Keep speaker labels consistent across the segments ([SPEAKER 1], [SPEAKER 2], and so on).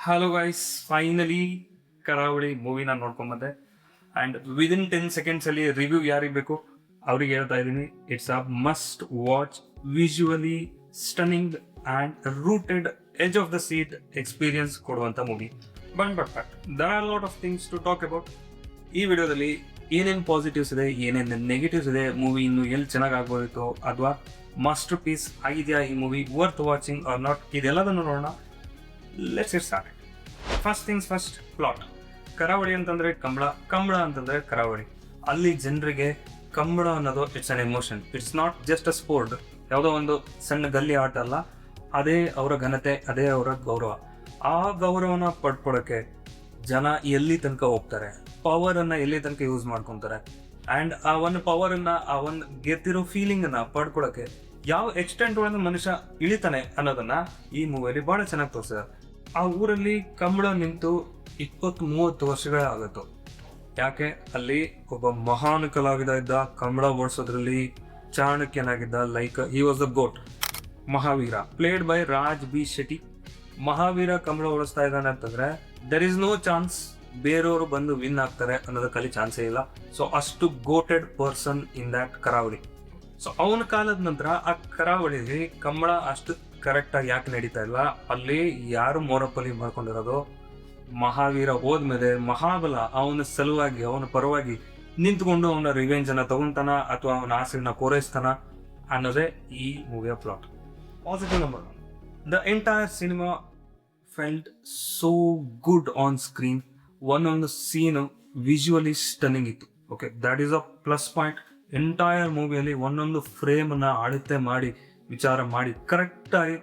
[SPEAKER 1] Hello guys, finally Karavali ಮೂವಿನ ನೋಡ್ಕೊಂಬಂದೆ and within 10 seconds ಅಲ್ಲಿ ರಿವ್ಯೂ ಯಾರಿಗೆ ಬೇಕು ಅವ್ರಿಗೆ ಹೇಳ್ತಾ ಇದ್ದೀನಿ. It's a must watch, visually stunning and rooted edge of the seat experience ಕೊಡುವಂಥ movie. But there are lot of things to talk about. ಈ ವಿಡಿಯೋದಲ್ಲಿ ಏನೇನು ಪಾಸಿಟಿವ್ಸ್ ಇದೆ, ಏನೇನು ನೆಗೆಟಿವ್ಸ್ ಇದೆ, ಮೂವಿ ಇನ್ನು ಎಲ್ಲಿ ಚೆನ್ನಾಗಿ ಆಗ್ಬೋದಿತ್ತು ಅಥವಾ ಮಾಸ್ಟರ್ ಪೀಸ್ ಆಗಿದೆಯಾ ಈ movie, worth watching or not, ಇದೆಲ್ಲದನ್ನು ನೋಡೋಣ. Let's get started. First things first, plot. Karavali ಅಂತಂದ್ರೆ ಕಂಬಳ ಅಂತಂದ್ರೆ ಕರಾವಳಿ. ಅಲ್ಲಿ ಜನರಿಗೆ ಕಂಬಳ ಅನ್ನೋದು it's an emotion, it's not just a sport. ಯಾವುದೋ ಒಂದು ಸಣ್ಣ ಗಲ್ಲಿ ಆಟ ಅಲ್ಲ, ಅದೇ ಅವರ ಘನತೆ, ಅದೇ ಅವರ ಗೌರವ. ಆ ಗೌರವನ ಪಡ್ಕೊಳಕ್ಕೆ ಜನ ಎಲ್ಲಿ ತನಕ ಹೋಗ್ತಾರೆ, ಪವರ್ ಅನ್ನ ಎಲ್ಲಿ ತನಕ ಯೂಸ್ ಮಾಡ್ಕೊತಾರೆ, ಅಂಡ್ ಆ ಒಂದು ಪವರ್ ಅನ್ನ, ಆ ಒಂದು ಗೆದ್ದಿರೋ ಫೀಲಿಂಗ್ ಅನ್ನ ಪಡ್ಕೊಳಕ್ಕೆ ಯಾವ ಎಕ್ಸ್ಟೆಂಟ್ ಒಳಗೆ ಮನುಷ್ಯ ಇಳಿತಾನೆ ಅನ್ನೋದನ್ನ ಈ ಮೂವಿಯಲ್ಲಿ ಬಹಳ ಚೆನ್ನಾಗಿ ತೋರಿಸಿದ್ದಾರೆ. ಆ ಊರಲ್ಲಿ ಕಂಬಳ ನಿಂತು 20-30 ವರ್ಷಗಳೇ ಆಗಿತ್ತು. ಯಾಕೆ? ಅಲ್ಲಿ ಒಬ್ಬ ಮಹಾನ್ ಕಲಾವಿದ ಇದ್ದ, ಕಂಬಳ ಓಡಿಸೋದ್ರಲ್ಲಿ ಚಾಣಕ್ಯನಾಗಿದ್ದ. Like he was the goat, Mahavira, played by Raj B Shetty. Mahavira Kambala ಓಡಿಸ್ತಾ ಇದ್ದಾನೆ ಅಂತಂದ್ರೆ ದರ್ ಇಸ್ ನೋ ಚಾನ್ಸ್ ಬೇರೆಯವರು ಬಂದು ವಿನ್ ಆಗ್ತಾರೆ ಅನ್ನೋದಕ್ಕಲ್ಲಿ ಚಾನ್ಸೇ ಇಲ್ಲ. ಸೊ ಅಷ್ಟು ಗೋಟೆಡ್ ಪರ್ಸನ್ ಇನ್ ದ್ಯಾಟ್ ಕರಾವಳಿ. ಸೊ ಅವನ ಕಾಲದ ನಂತರ ಆ ಕರಾವಳಿಗೆ ಕಂಬಳ ಅಷ್ಟು ಕರೆಕ್ಟ್ ಆಗಿ ಯಾಕೆ ನಡೀತಾ ಇಲ್ಲ, ಅಲ್ಲಿ ಯಾರು ಮೋನೋಪಲಿ ಮಾಡ್ಕೊಂಡಿರೋದು, ಮಹಾವೀರ ಹೋದ್ಮೇಲೆ ಮಹಾಬಲ ಅವನ ಸಲುವಾಗಿ, ಅವನ ಪರವಾಗಿ ನಿಂತ್ಕೊಂಡು ಅವನ ರಿವೆಂಜ್ ಅನ್ನ ತಗೊಂತಾನ ಅಥವಾ ಅವನ ಆಸೆನ ಕೋರೈಸ್ತಾನ ಅನ್ನೋದೇ ಈ ಮೂವಿಯ plot. Positive number 1, the entire cinema felt so good on screen. ಒಂದೊಂದು ಸೀನು ವಿಜುವಲಿ ಸ್ಟನ್ನಿಂಗ್ ಇತ್ತು. Okay, that is a plus point. Entire ಮೂವಿಯಲ್ಲಿ ಒಂದೊಂದು ಫ್ರೇಮ್ ಅನ್ನ ಅಳತೆ ಮಾಡಿ, ವಿಚಾರ ಮಾಡಿ ಕರೆಕ್ಟ್ ಆಗಿ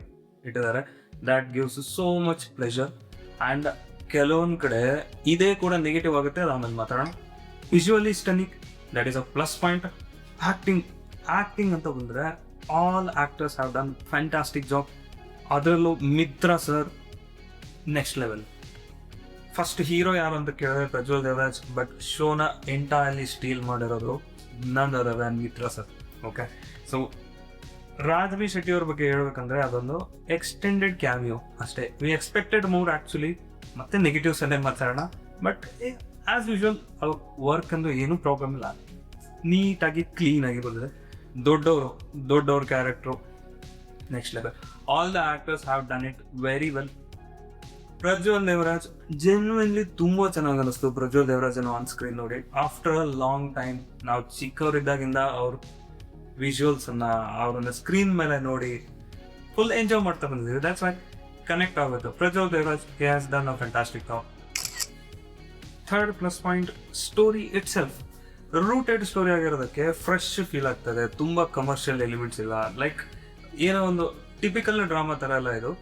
[SPEAKER 1] ಇಟ್ಟಿದ್ದಾರೆ. That gives so much pleasure. And ಕೆಲವೊಂದು ಕಡೆ ಇದೇ ಕೂಡ ನೆಗೆಟಿವ್ ಆಗುತ್ತೆ, ಅದು ಆಮೇಲೆ ಮಾತಾಡೋಣ. Visually stunning, that is a plus point. Acting ಅಂತ ಬಂದ್ರೆ all actors have done fantastic job. ಅದರಲ್ಲೂ Mitra sir next level. First hero ಯಾರು ಅಂತ ಕೇಳಿದ್ರೆ ಪ್ರಜ್ವಲ್ ದೇವರಾಜ್, ಬಟ್ ಶೋನ ಎಂಟೈರ್ಲಿ ಸ್ಟೀಲ್ ಮಾಡಿರೋದು none other than Mitra sir. Okay, so Raj B Shetty ಅವ್ರ ಬಗ್ಗೆ ಹೇಳ್ಬೇಕಂದ್ರೆ ಅದೊಂದು ಎಕ್ಸ್ಟೆಂಡೆಡ್ ಕ್ಯಾಮಿಯೋ ಅಷ್ಟೇ. ವಿ ಎಕ್ಸ್ಪೆಕ್ಟೆಡ್ ಮೂರ್ ಆಕ್ಚುಲಿ. ಮತ್ತೆ ನೆಗೆಟಿವ್ಸ್ ಅನ್ನೇ ಮಾತಾಡೋಣ. ಬಟ್ ಆಸ್ ಯೂಶುವಲ್ ಅವ್ರ ವರ್ಕ್ ಅಂದ್ರೆ ಏನೂ ಪ್ರಾಬ್ಲಮ್ ಇಲ್ಲ, ನೀಟಾಗಿ ಕ್ಲೀನ್ ಆಗಿ ಬಂದಿದೆ. ದೊಡ್ಡವ್ರ character next level. All the actors have done it very well. Prajwal Devaraj genuinely ತುಂಬಾ ಚೆನ್ನಾಗಿ ಅನಿಸ್ತು. ಪ್ರಜ್ವಲ್ ದೇವರಾಜ್ ಆನ್ ಸ್ಕ್ರೀನ್ ನೋಡಿ ಆಫ್ಟರ್ ಅ ಲಾಂಗ್ ಟೈಮ್. ನಾವು ಚಿಕ್ಕವರಿದ್ದಾಗಿಂದ ಅವ್ರ ವಿಜುವಲ್ಸ್ ಅನ್ನ, ಅವ್ರನ್ನ ಸ್ಕ್ರೀನ್ ಮೇಲೆ ನೋಡಿ ಫುಲ್ ಎಂಜಾಯ್ ಮಾಡ್ತಾ ಬಂದಿದ್ದೀವಿ. ದಟ್ಸ್ ವೈ ಕನೆಕ್ಟ್ ಆಗುತ್ತೆ. Prajwal Devaraj has done a fantastic job. Third plus point, story itself rooted story ಆಗಿರೋದಕ್ಕೆ ಫ್ರೆಶ್ ಫೀಲ್ ಆಗ್ತದೆ. ತುಂಬಾ ಕಮರ್ಷಿಯಲ್ ಎಲಿಮೆಂಟ್ಸ್ ಇಲ್ಲ. ಲೈಕ್ ಏನೋ ಒಂದು ಟಿಪಿಕಲ್ ಡ್ರಾಮಾ ತರ ಎಲ್ಲ ಇದು.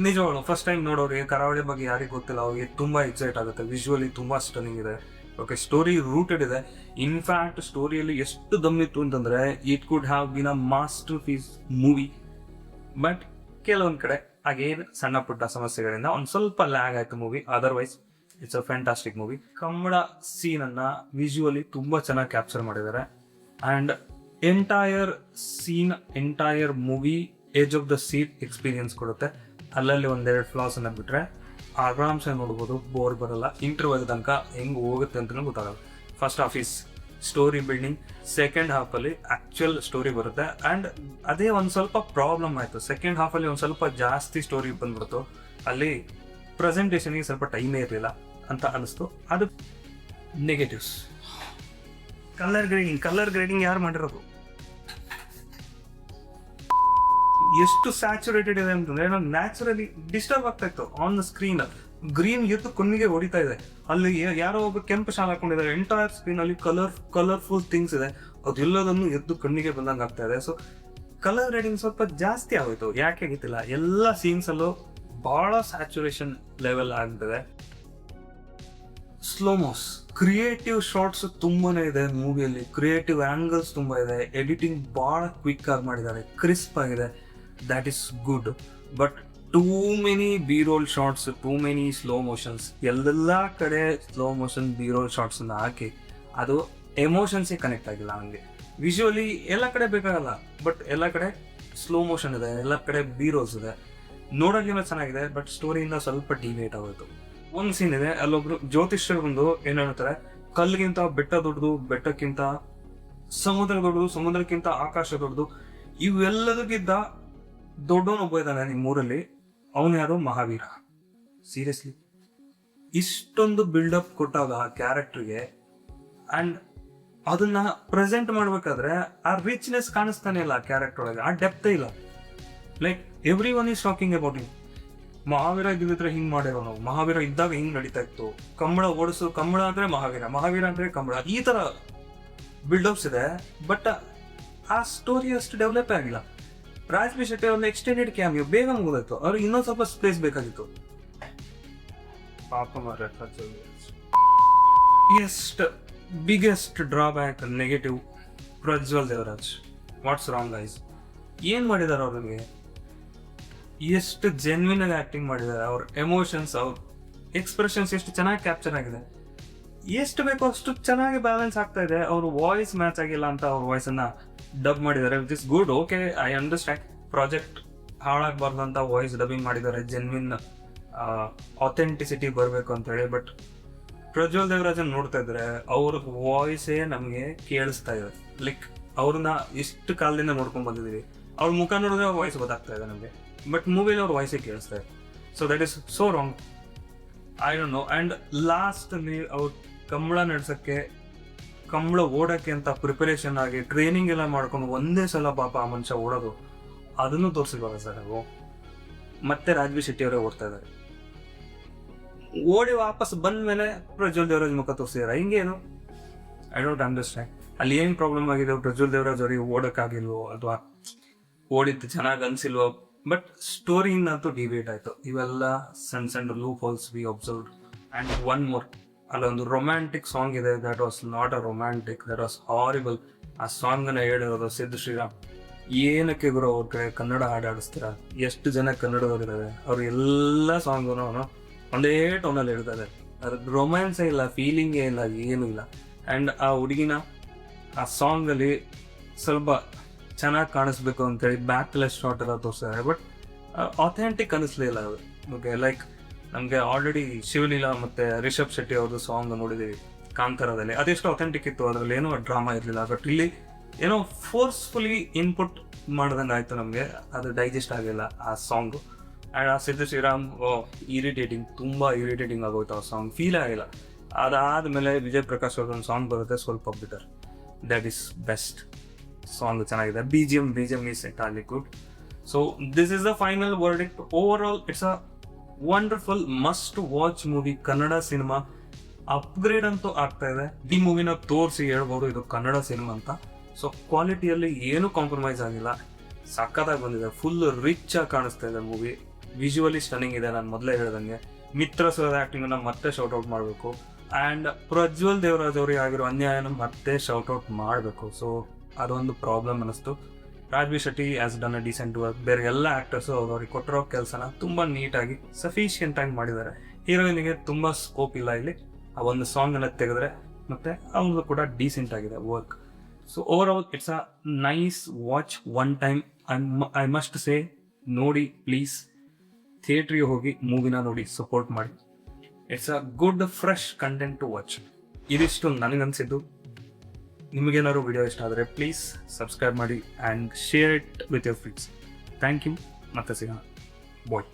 [SPEAKER 1] ನಿಜವಾಗ್ಲು ಫಸ್ಟ್ ಟೈಮ್ ನೋಡೋರಿಗೆ, ಕರಾವಳಿ ಬಗ್ಗೆ ಯಾರಿಗೆ ಗೊತ್ತಿಲ್ಲ ಅವ್ರಿಗೆ ತುಂಬಾ ಎಕ್ಸೈಟ್ ಆಗುತ್ತೆ. ವಿಜುವಲಿ ತುಂಬಾ ಸ್ಟನ್ನಿಂಗ್ ಇದೆ. ಓಕೆ, ಸ್ಟೋರಿ ರೂಟೆಡ್ ಇದೆ. ಇನ್ಫ್ಯಾಕ್ಟ್ ಸ್ಟೋರಿಯಲ್ಲಿ ಎಷ್ಟು ದಮ್ಮಿತ್ತು ಅಂತಂದ್ರೆ it could have been a masterpiece movie. But ಕೆಲವೊಂದ್ ಕಡೆ ಹಾಗೇನು ಸಣ್ಣ ಪುಟ್ಟ ಸಮಸ್ಯೆಗಳಿಂದ ಒಂದ್ ಸ್ವಲ್ಪ ಲ್ಯಾಗ್ ಆಯ್ತು movie. Otherwise it's a fantastic movie. Kambala scene ಅನ್ನ ವಿಜುವಲಿ ತುಂಬಾ ಚೆನ್ನಾಗಿ ಕ್ಯಾಪ್ಚರ್ ಮಾಡಿದ್ದಾರೆ. And entire movie edge of the seat experience ಕೊಡುತ್ತೆ. ಅಲ್ಲಲ್ಲಿ ಒಂದೆರಡು ಫ್ಲಾಸ್ ಅನ್ನ ಬಿಟ್ರೆ ಆರಾಮ್ಸೆ ನೋಡ್ಬೋದು, ಬೋರ್ ಬರಲ್ಲ. ಇಂಟರ್ವಲ್ ತನಕ ಹೆಂಗ್ ಹೋಗುತ್ತೆ ಅಂತಲೂ ಗೊತ್ತಾಗಲ್ಲ. First half is story building, second half ಅಲ್ಲಿ ಆಕ್ಚುಯಲ್ ಸ್ಟೋರಿ ಬರುತ್ತೆ. ಅಂಡ್ ಅದೇ ಒಂದ್ ಸ್ವಲ್ಪ ಪ್ರಾಬ್ಲಮ್ ಆಯ್ತು. ಸೆಕೆಂಡ್ ಹಾಫ್ ಅಲ್ಲಿ ಒಂದ್ ಸ್ವಲ್ಪ ಜಾಸ್ತಿ ಸ್ಟೋರಿ ಬಂದ್ಬಿಡ್ತು. ಅಲ್ಲಿ ಪ್ರೆಸೆಂಟೇಷನ್ಗೆ ಸ್ವಲ್ಪ ಟೈಮೇ ಇರಲಿಲ್ಲ ಅಂತ ಅನಿಸ್ತು. ಅದು ನೆಗೆಟಿವ್ಸ್. ಕಲರ್ ಗ್ರೇಡಿಂಗ್ ಯಾರು ಮಾಡಿರೋದು? ಎಷ್ಟು ಸ್ಯಾಚುರೇಟೆಡ್ ಇದೆ ಅಂತಂದ್ರೆ ನಾವು ನ್ಯಾಚುರಲಿ ಡಿಸ್ಟರ್ಬ್ ಆಗ್ತಾ ಇತ್ತು ಆನ್ ದ ಸ್ಕ್ರೀನ್. ಗ್ರೀನ್ ಎದ್ದು ಕಣ್ಣಿಗೆ ಹೊಡಿತಾ ಇದೆ. ಅಲ್ಲಿ ಯಾರೋ ಒಬ್ಬ ಕೆಂಪು ಶಾಲ್ ಹಾಕೊಂಡಿದ್ದಾರೆ. ಎಂಟೈರ್ ಸ್ಕ್ರೀನ್ ಅಲ್ಲಿ ಕಲರ್ಫುಲ್ ಥಿಂಗ್ಸ್ ಇದೆ. ಅದೆಲ್ಲದನ್ನು ಎದ್ದು ಕಣ್ಣಿಗೆ ಬಂದಂಗೆ ಆಗ್ತಾ ಇದೆ. ಸೊ ಕಲರ್ ರೇಟಿಂಗ್ ಸ್ವಲ್ಪ ಜಾಸ್ತಿ ಆಗೋಯ್ತು. ಯಾಕೆ ಗೊತ್ತಿಲ್ಲ. ಎಲ್ಲ ಸೀನ್ಸ್ ಅಲ್ಲೂ ಬಹಳ ಸ್ಯಾಚುರೇಷನ್ ಲೆವೆಲ್ ಆಗ್ತದೆ. ಸ್ಲೋಮೋಸ್, ಕ್ರಿಯೇಟಿವ್ ಶಾರ್ಟ್ಸ್ ತುಂಬಾನೇ ಇದೆ ಮೂವಿಯಲ್ಲಿ. ಕ್ರಿಯೇಟಿವ್ ಆಂಗಲ್ಸ್ ತುಂಬಾ ಇದೆ. ಎಡಿಟಿಂಗ್ ಬಹಳ ಕ್ವಿಕ್ ಆಗಿ ಮಾಡಿದ್ದಾರೆ, ಕ್ರಿಸ್ಪ್ ಆಗಿದೆ. That is good, but too many B-roll shots, too many slow motions. ಎಲ್ಲ ಕಡೆ ಸ್ಲೋ ಮೋಷನ್ B-roll ಶಾರ್ಟ್ಸ್ ಅನ್ನ ಹಾಕಿ ಅದು ಎಮೋಷನ್ಸೇ ಕನೆಕ್ಟ್ ಆಗಿಲ್ಲ ನನಗೆ. ವಿಜುವಲಿ ಎಲ್ಲ ಕಡೆ ಬೇಕಾಗಲ್ಲ, ಬಟ್ ಎಲ್ಲ ಕಡೆ ಸ್ಲೋ ಮೋಷನ್ ಇದೆ, ಎಲ್ಲ ಕಡೆ B-rolls ಇದೆ. ನೋಡೋಕೆಲ್ಲ ಚೆನ್ನಾಗಿದೆ, ಬಟ್ ಸ್ಟೋರಿಯಿಂದ ಸ್ವಲ್ಪ ಡಿವೇಟ್ ಆಗೋಯ್ತು. ಒಂದು ಸೀನ್ ಇದೆ, ಅಲ್ಲೊಬ್ರು ಜ್ಯೋತಿಷ್ಯರು ಬಂದು ಏನ್ ಹೇಳ್ತಾರೆ, ಕಲ್ಲಿಗಿಂತ ಬೆಟ್ಟ ದೊಡ್ಡದು, ಬೆಟ್ಟಕ್ಕಿಂತ ಸಮುದ್ರ ದೊಡ್ಡದು, ಸಮುದ್ರಕ್ಕಿಂತ ಆಕಾಶ ದೊಡ್ಡದು, ಇವೆಲ್ಲದಕ್ಕಿಂತ ದೊಡ್ಡವನೊಬ್ಬ ಇದ್ದಾನೆ ನಿಮ್ಮೂರಲ್ಲಿ, ಅವನು ಯಾರು? ಮಹಾವೀರ. ಸೀರಿಯಸ್ಲಿ ಇಷ್ಟೊಂದು ಬಿಲ್ಡಪ್ ಕೊಟ್ಟಾಗ ಆ ಕ್ಯಾರೆಕ್ಟರ್ಗೆ, ಅಂಡ್ ಅದನ್ನ ಪ್ರೆಸೆಂಟ್ ಮಾಡ್ಬೇಕಾದ್ರೆ ಆ ರಿಚ್ನೆಸ್ ಕಾಣಿಸ್ತಾನೆ ಇಲ್ಲ ಆ ಕ್ಯಾರೆಕ್ಟರ್ ಒಳಗೆ, ಆ ಡೆಪ್ತ್ ಇಲ್ಲ. Like everyone is talking about him. Mahavira ಇದ್ದಿದ್ರೆ ಹಿಂಗ್ ಮಾಡಿರೋ ನಾವು, ಮಹಾವೀರ ಇದ್ದಾಗ ಹಿಂಗ್ ನಡೀತಾ ಇತ್ತು, ಕಂಬಳ ಓಡಿಸು, ಕಂಬಳ ಅಂದ್ರೆ ಮಹಾವೀರ, ಮಹಾವೀರ ಅಂದ್ರೆ ಕಂಬಳ, ಈ ತರ ಬಿಲ್ಡಪ್ಸ್ ಇದೆ. ಬಟ್ ಆ ಸ್ಟೋರಿ ಅಷ್ಟು ಡೆವಲಪ್ ಆಗಿಲ್ಲ. ರಾಜ್ಬಿ ಶೆಟ್ಟಿ ಅವ್ರನ್ನ ಎಕ್ಸ್ಟೆಂಡೆಡ್ ಕ್ಯಾಮಿಯೋ ಬೇಗ ಮುಗಿದೋಯ್ತು, ಅವ್ರಿಗೆ ಇನ್ನೊಂದು ಸ್ವಲ್ಪ ಸ್ಪೇಸ್ ಬೇಕಾಗಿತ್ತು. ಪಾಪ ಮಾರ. Biggest drawback negative, Prajwal Devaraj. What's wrong guys? ಏನ್ ಮಾಡಿದಾರೆ ಅವ್ರಿಗೆ? ಎಷ್ಟು ಜೆನ್ವಿನ್ ಆಗಿ ಆಕ್ಟಿಂಗ್ ಮಾಡಿದ್ದಾರೆ, ಅವ್ರ ಎಮೋಷನ್ಸ್, ಅವ್ರ ಎಕ್ಸ್ಪ್ರೆಷನ್ಸ್ ಎಷ್ಟು ಚೆನ್ನಾಗಿ ಕ್ಯಾಪ್ಚರ್ ಆಗಿದೆ, ಎಷ್ಟು ಬೇಕೋ ಅಷ್ಟು ಚೆನ್ನಾಗಿ ಬ್ಯಾಲೆನ್ಸ್ ಆಗ್ತಾ ಇದೆ. ಅವ್ರ ವಾಯ್ಸ್ ಮ್ಯಾಚ್ ಆಗಿಲ್ಲ ಅಂತ ಅವ್ರ ವಾಯ್ಸ್ ಅನ್ನ ಡಬ್ ಮಾಡಿದ್ದಾರೆ, which is good. Okay, I understand. Project ಹಾಳಾಗಬಾರ್ದಂತ ವಾಯ್ಸ್ ಡಬ್ಬಿಂಗ್ ಮಾಡಿದ್ದಾರೆ, ಜೆನ್ವಿನ್ ಅಥೆಂಟಿಸಿಟಿ ಬರಬೇಕು ಅಂತ ಹೇಳಿ. ಬಟ್ ಪ್ರಜ್ವಲ್ ದೇವರಾಜನ್ ನೋಡ್ತಾ ಇದ್ರೆ ಅವ್ರ ವಾಯ್ಸೇ ನಮಗೆ ಕೇಳಿಸ್ತಾ ಇದೆ. ಲೈಕ್ ಅವ್ರನ್ನ ಇಷ್ಟು ಕಾಲದಿಂದ ನೋಡ್ಕೊಂಡ್ ಬಂದಿದೀವಿ, ಅವ್ರ ಮುಖ ನೋಡಿದ್ರೆ ವಾಯ್ಸ್ ಗೊತ್ತಾಗ್ತಾ ಇದೆ ನಮಗೆ, ಬಟ್ ಮೂವಿಲಿ ಅವ್ರ ವಾಯ್ಸೇ ಕೇಳಿಸ್ತಾ ಇದೆ. So that is so wrong, I don't know. And last ಅಲ್ಲಿ ಅವ್ರ ಕಂಬಳ ನಡ್ಸಕ್ಕೆ, ಕಂಬಳ ಓಡಕ್ಕೆ ಅಂತ ಪ್ರಿಪರೇಷನ್ ಆಗಿ ಟ್ರೈನಿಂಗ್ ಎಲ್ಲ ಮಾಡ್ಕೊಂಡು ಒಂದೇ ಸಲ ಪಾಪ ಆ ಮನುಷ್ಯ ಓಡೋದು, ಅದನ್ನು ತೋರಿಸಿಲ್ವಲ್ಲ ಸರ್ ನಾವು. ಮತ್ತೆ ರಾಜ್ಬಿ ಶೆಟ್ಟಿ ಅವರೇ ಓಡ್ತಾ ಇದ್ದಾರೆ, ಓಡಿ ವಾಪಸ್ ಬಂದ ಮೇಲೆ ಪ್ರಜ್ವಲ್ ದೇವರಾಜ್ ಮುಖ ತೋರಿಸಿದಾರೆ, ಹಿಂಗೇನು? I don't understand. ಅಲ್ಲಿ ಏನ್ ಪ್ರಾಬ್ಲಮ್ ಆಗಿದೆ? ಪ್ರಜ್ವಲ್ ದೇವರಾಜ್ ಅವರಿಗೆ ಓಡಕ್ಕಾಗಿಲ್ವೋ ಅಥವಾ ಓಡಿದ್ದು ಚೆನ್ನಾಗಿ ಅನ್ಸಿಲ್ವೋ? ಬಟ್ ಸ್ಟೋರಿಯಿಂದ ಅಂತೂ ಡಿಬೇಟ್ ಆಯ್ತು. ಇವೆಲ್ಲ ಸಣ್ಣ ಸಣ್ಣ loopholes we observed. And one more, ಅಲ್ಲೊಂದು ರೊಮ್ಯಾಂಟಿಕ್ ಸಾಂಗ್ ಇದೆ, that was not a romantic, that was horrible. ಆ ಸಾಂಗ್ ಅನ್ನ ಹೇಳಿರೋದು ಸಿದ್ದು ಶ್ರೀರಾಮ್. ಏನಕ್ಕೆ ಗುರು ಅವ್ರ ಕಡೆ ಕನ್ನಡ ಹಾಡಾಡಿಸ್ತೀರಾ? ಎಷ್ಟು ಜನ ಕನ್ನಡದವ್ರಿದ್ದಾರೆ, ಅವ್ರ ಎಲ್ಲ ಸಾಂಗು ಒಂದೇ ಟೋನಲ್ಲಿ ಹೇಳ್ತಾರೆ. ಅದ್ರ ರೊಮ್ಯಾನ್ಸೇ ಇಲ್ಲ, ಫೀಲಿಂಗೇ ಇಲ್ಲ, ಏನೂ ಇಲ್ಲ. ಆ್ಯಂಡ್ ಆ ಹುಡುಗಿನ ಆ ಸಾಂಗಲ್ಲಿ ಸ್ವಲ್ಪ ಚೆನ್ನಾಗಿ ಕಾಣಿಸ್ಬೇಕು ಅಂತೇಳಿ ಬ್ಯಾಕ್ಲೆಸ್ ಶಾಟ್ ಎಲ್ಲ ತೋರಿಸ್ತಾರೆ, ಬಟ್ ಅಥೆಂಟಿಕ್ ಅನಿಸ್ಲಿಲ್ಲ ಅದು. ಓಕೆ, ಲೈಕ್ ನಮಗೆ ಆಲ್ರೆಡಿ ಶಿವಲೀಲಾ ಮತ್ತು ರಿಷಬ್ ಶೆಟ್ಟಿ ಅವ್ರದ್ದು ಸಾಂಗ್ ನೋಡಿದ್ದೀವಿ ಕಾಂತಾರದಲ್ಲಿ, ಅದೆಷ್ಟು ಅಥೆಂಟಿಕ್ ಇತ್ತು, ಅದರಲ್ಲಿ ಏನೋ ಡ್ರಾಮಾ ಇರಲಿಲ್ಲ. ಬಟ್ ಇಲ್ಲಿ ಏನೋ ಫೋರ್ಸ್ಫುಲಿ ಇನ್ಪುಟ್ ಮಾಡ್ದಂಗೆ ಆಯಿತು ನಮಗೆ, ಅದು ಡೈಜೆಸ್ಟ್ ಆಗಿಲ್ಲ ಆ ಸಾಂಗು. ಆ್ಯಂಡ್ ಆ ಸಿದ್ದು ಶ್ರೀರಾಮ್ ಇರಿಟೇಟಿಂಗ್, ತುಂಬ ಇರಿಟೇಟಿಂಗ್ ಆಗೋಯ್ತು ಆ ಸಾಂಗ್, ಫೀಲ್ ಆಗಿಲ್ಲ. ಅದಾದಮೇಲೆ ವಿಜಯ್ ಪ್ರಕಾಶ್ ಅವ್ರದ್ದೊಂದು ಸಾಂಗ್ ಬರುತ್ತೆ, ಸ್ವಲ್ಪ bitter, that is best song, ಚೆನ್ನಾಗಿದೆ. B G M is entirely good. So this is the final verdict. Over all it's a wonderful must watch movie. Kannada cinema upgrade ಅಂತೂ ಆಗ್ತಾ ಇದೆ. ಈ ಮೂವಿನ ತೋರಿಸಿ ಹೇಳ್ಬೋದು ಇದು ಕನ್ನಡ ಸಿನಿಮಾ ಅಂತ. ಸೊ ಕ್ವಾಲಿಟಿಯಲ್ಲಿ ಏನೂ ಕಾಂಪ್ರಮೈಸ್ ಆಗಿಲ್ಲ, ಸಕ್ಕತ್ತಾಗಿ ಬಂದಿದೆ, ಫುಲ್ ರಿಚ್ ಆಗಿ ಕಾಣಿಸ್ತಾ ಇದೆ ಮೂವಿ, ವಿಜುವಲಿ ಸ್ಟನ್ನಿಂಗ್ ಇದೆ. ನಾನು ಮೊದಲೇ ಹೇಳ್ದಂಗೆ ಮಿತ್ರ ಸರ್ ಆ್ಯಕ್ಟಿಂಗನ್ನು ಮತ್ತೆ ಶೌಟ್ಔಟ್ ಮಾಡಬೇಕು. ಆ್ಯಂಡ್ ಪ್ರಜ್ವಲ್ ದೇವರಾಜ್ ಅವರಿಗೆ ಆಗಿರೋ ಅನ್ಯಾಯನ ಮತ್ತೆ ಶೌಟ್ಔಟ್ ಮಾಡಬೇಕು. ಸೊ ಅದೊಂದು ಪ್ರಾಬ್ಲಮ್ ಅನ್ನಿಸ್ತು. Raj B Shetty has done a decent work. ಬೇರೆ ಎಲ್ಲ ಆ್ಯಕ್ಟರ್ಸು ಅವ್ರಿಗೆ ಕೊಟ್ಟಿರೋ ಕೆಲಸನ ತುಂಬ ನೀಟಾಗಿ ಸಫಿಷಿಯೆಂಟ್ ಆಗಿ ಮಾಡಿದ್ದಾರೆ. ಹೀರೋಯಿನಿಗೆ ತುಂಬ ಸ್ಕೋಪ್ ಇಲ್ಲ ಇಲ್ಲಿ, ಆ ಒಂದು ಸಾಂಗನ್ನು ತೆಗೆದ್ರೆ, ಮತ್ತು ಅವ್ರದ್ದು ಕೂಡ ಡೀಸೆಂಟ್ ಆಗಿದೆ work. So over all it's a nice watch one time. I must say, ನೋಡಿ ಪ್ಲೀಸ್, ಥಿಯೇಟ್ರಿಗೆ ಹೋಗಿ ಮೂವಿನ ನೋಡಿ, ಸಪೋರ್ಟ್ ಮಾಡಿ. It's a good fresh content to watch. ಇದಿಷ್ಟು ನನಗನ್ಸಿದ್ದು. ನಿಮಗೇನಾದ್ರು ವಿಡಿಯೋ ಇಷ್ಟ ಆದರೆ ಪ್ಲೀಸ್ ಸಬ್ಸ್ಕ್ರೈಬ್ ಮಾಡಿ and share it with your friends. Thank you, ಮತ್ತೆ ಸಿಗೋಣ, ಬಾಯ್.